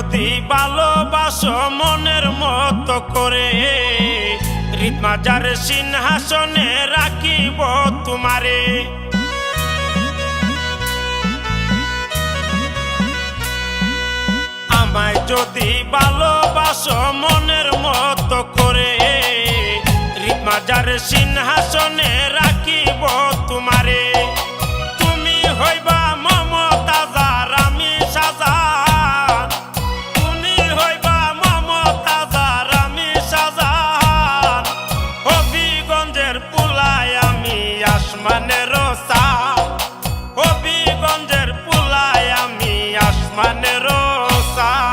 যদি ভালোবাসো মনের মতো করে, হৃদমাজার সিংহাসনে রাখিব তোমারে। আমায় যদি ভালোবাসো মনের মতো করে, হৃদমাজার সিংহাসনে রাখিব তোমারে। তুমি হইবা মমতাজার আমি শাহজাহান, তুমি হইবা মমতাজার আমি শাহজাহান। হবিগঞ্জের পুলায় আমি আসমানের চাঁদ, হবিগঞ্জের পুলায় আমি আসমানের চাঁদ।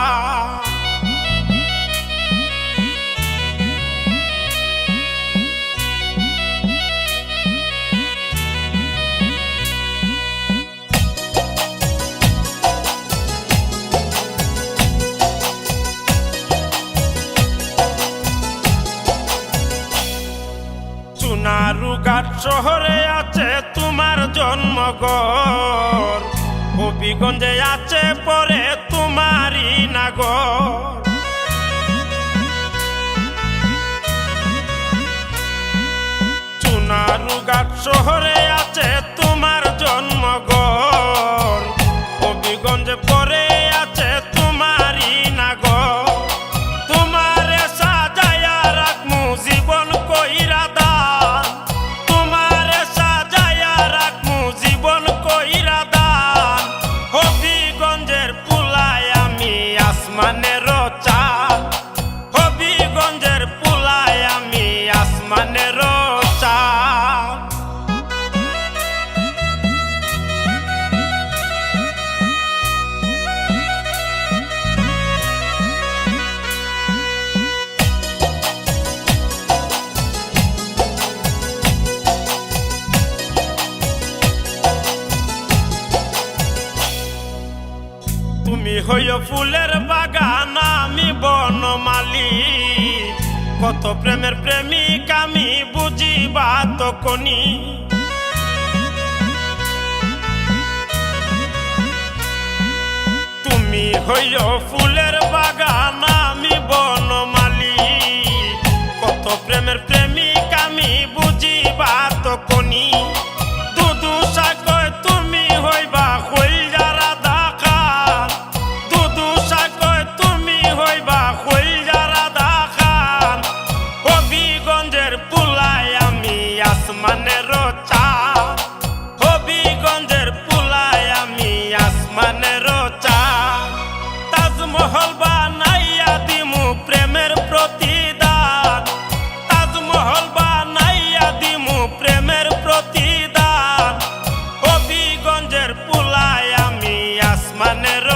সোনারুঘাট শহরে আছে তোমার জন্মঘর, হবিগঞ্জে আছে পরে তোমারই নাগর। সোনারুঘাট শহরে আছে তোমার জন্মঘর, হবিগঞ্জে পরে আছে তোমারই নাগর। তোমারে সাজায়া রাখমু জীবন কইরা দান, তোমারে সাজায়া রাখমু জীবন কইরা দান। হবিগঞ্জের পুলায় আমি আসমানের চাঁদ, হবিগঞ্জের পুলায় আমি আসমানের চাঁদ। তুমি হইও ফুলের বাগান আমি বনমালী, কত প্রেমের প্রেমিক আমি বুঝিবা তো কোনি। তুমি হইও ফুলের বাগান আমি বনমালী, কত প্রেমের প্রেমিক আমি বুঝিবা তো কোনি। দুদু সাকয় তুমি হইবা কইলজার আধা খান, দুদু সাকয় তুমি হইবা কইলজার আধা খান। হবিগঞ্জের পুলায় আমি আসমানের চাঁদ, হবিগঞ্জের পুলায় আমি আসমানের চাঁদ। তাজমহল বানাইয়া দিমু প্রেমের প্রতিদান, তাজমহল বানাইয়া দিমু প্রেমের প্রতিদান। হবিগঞ্জের পুলায় আমি আসমানের